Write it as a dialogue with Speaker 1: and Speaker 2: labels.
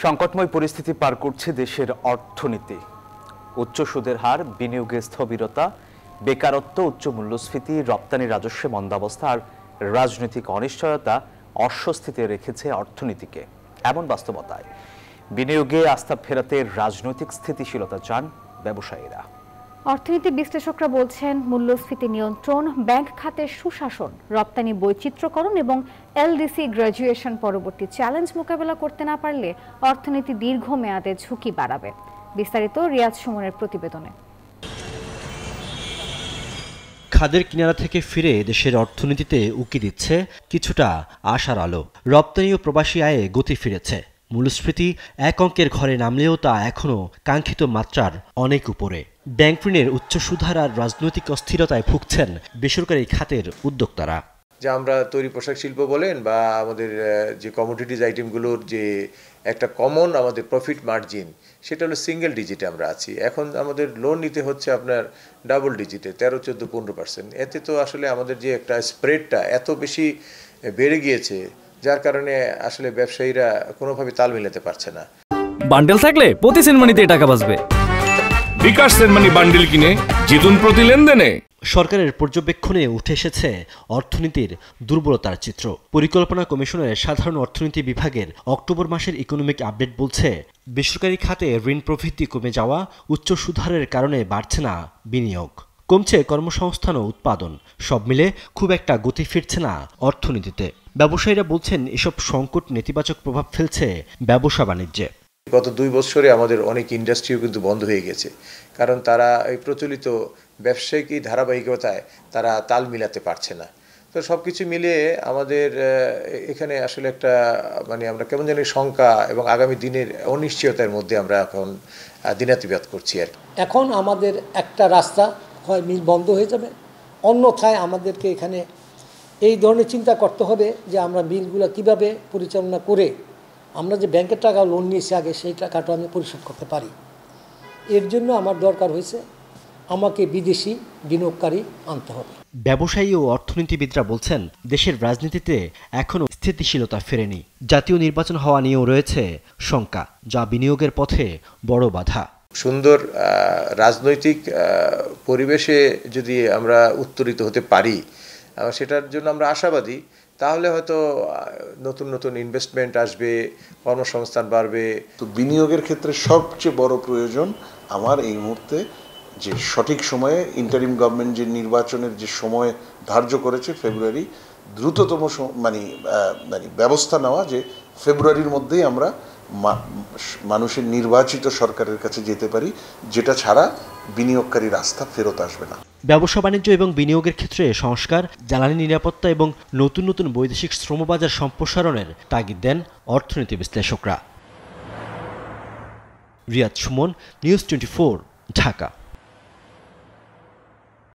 Speaker 1: সংকটময় পরিস্থিতি পার করছে দেশের অর্থনীতি। উচ্চ সুদের হার, বিনিয়োগে স্থবিরতা, বেকারত্ব, উচ্চ মূল্যস্ফীতি, রপ্তানি রাজস্বে মন্দাবস্থা আর রাজনৈতিক অনিশ্চয়তা অস্বস্তিতে রেখেছে অর্থনীতিকে। এমন বাস্তবতায় বিনিয়োগে আস্থা ফেরাতে রাজনৈতিক স্থিতিশীলতা চান ব্যবসায়ীরা।
Speaker 2: অর্থনীতি বিশ্লেষকরা বলছেন, মূল্যস্ফীতি নিয়ন্ত্রণ, ব্যাংক খাতের সুশাসন, রপ্তানি বৈচিত্র্যকরণ এবং এলডিসি গ্র্যাজুয়েশন পরবর্তী চ্যালেঞ্জ মোকাবেলা করতে না পারলে অর্থনীতি দীর্ঘমেয়াদে ঝুঁকি বাড়াবে। বিস্তারিত রিয়াজ সুমনের প্রতিবেদনে।
Speaker 3: খাদের কিনারা থেকে ফিরে দেশের অর্থনীতিতে উকি দিচ্ছে কিছুটা আশার আলো। রপ্তানি ও প্রবাসী আয়ে গতি ফিরেছে। মূল্যস্ফীতি এক অঙ্কের ঘরে নামলেও তা এখনও কাঙ্ক্ষিত মাত্রার অনেক উপরে। ব্যাংক ঋণের উচ্চ সুদহার আর রাজনৈতিক অস্থিরতায় ভুগছেন বেসরকারি খাতের উদ্যোক্তারা।
Speaker 4: যে আমরা তৈরি পোশাক শিল্প বলেন বা আমাদের যে কমোডিটিজ আইটেমগুলোর যে একটা কমন আমাদের প্রফিট মার্জিন, সেটা হলো সিঙ্গেল ডিজিটে আমরা আছি। এখন আমাদের লোন নিতে হচ্ছে আপনার ডাবল ডিজিটে, 13, 14, 15%। এতে তো আসলে আমাদের যে একটা স্প্রেডটা এত বেশি বেড়ে গিয়েছে, যার কারণে আসলে ব্যবসায়ীরা কোনোভাবে তাল মিলাতে পারছে না।
Speaker 5: বান্ডেল থাকলে প্রতি সেনমানিতে টাকা বাঁচবে।
Speaker 6: বিকাশ সেনমানি বান্ডেল কিনে জিতুন প্রতি লেনদেনে।
Speaker 3: সরকারের পর্যবেক্ষণে উঠে এসেছে অর্থনীতির দুর্বলতার চিত্র। পরিকল্পনা কমিশনের সাধারণ অর্থনীতি বিভাগের অক্টোবর মাসের ইকোনমিক আপডেট বলছে, বেসরকারি খাতে ঋণ প্রবৃদ্ধি কমে যাওয়া, উচ্চ সুদহারের কারণে বাড়ছে না বিনিয়োগ, কমছে কর্মসংস্থান ও উৎপাদন। সব মিলে খুব একটা গতি ফিরছে না অর্থনীতিতে। ব্যবসায়ীরা বলছেন, এসব সংকট নেতিবাচক প্রভাব ফেলছে ব্যবসা বাণিজ্যে।
Speaker 4: গত 2 বছরে আমাদের অনেক ইন্ডাস্ট্রিও কিন্তু বন্ধ হয়ে গেছে, কারণ তারা এই প্রচলিত ব্যবসায়িক ধারাবাহিকতায় তারা তাল মিলাতে পারছে না। তো সব কিছু মিলিয়ে আমাদের এখানে আসলে একটা আমরা কেমন জানি শঙ্কা এবং আগামী দিনের অনিশ্চয়তার মধ্যে আমরা এখন দিনাতিপাত করছি আর কি।
Speaker 7: এখন আমাদের একটা রাস্তা, হয় মিল বন্ধ হয়ে যাবে, অন্যথায় আমাদেরকে এখানে এই ধরনের চিন্তা করতে হবে যে আমরা মিলগুলো কিভাবে পরিচালনা করে আমরা যে ব্যাংকের টাকা লোন নিয়েছি আগে, সেই টাকাটা আমি পরিশোধ করতে পারি। এর জন্য আমার দরকার হয়েছে আমাকে বিদেশি বিনিয়োগকারী আনতে হবে।
Speaker 3: ব্যবসায়ী ও অর্থনীতিবিদরা বলছেন, দেশের রাজনীতিতে এখনও স্থিতিশীলতা ফেরেনি। জাতীয় নির্বাচন হওয়া নিয়েও রয়েছে শঙ্কা, যা বিনিয়োগের পথে বড় বাধা।
Speaker 4: সুন্দর রাজনৈতিক পরিবেশে যদি আমরা উত্তরিত হতে পারি, সেটার জন্য আমরা আশাবাদী। তাহলে হয়তো নতুন নতুন ইনভেস্টমেন্ট আসবে, কর্মসংস্থান বাড়বে।
Speaker 8: তো বিনিয়োগের ক্ষেত্রে সবচেয়ে বড় প্রয়োজন আমার এই মুহূর্তে যে সঠিক সময়ে ইন্টারিম গভর্নমেন্ট যে নির্বাচনের যে সময় ধার্য করেছে ফেব্রুয়ারি, দ্রুততম ব্যবস্থা নেওয়া, যে ফেব্রুয়ারির মধ্যেই আমরা মানুষের নির্বাচিত সরকারের কাছে যেতে পারি, যেটা ছাড়া বিনিয়োগকারীর আস্থা ফেরত আসবে না।
Speaker 3: ব্যবসা বাণিজ্য এবং বিনিয়োগের ক্ষেত্রে সংস্কার, জ্বালানি নিরাপত্তা এবং নতুন নতুন বৈদেশিক শ্রমবাজার সম্প্রসারণের তাগিদ দেন অর্থনীতি বিশ্লেষকরা। রিয়াজ সুমন, নিউজ 24, ঢাকা।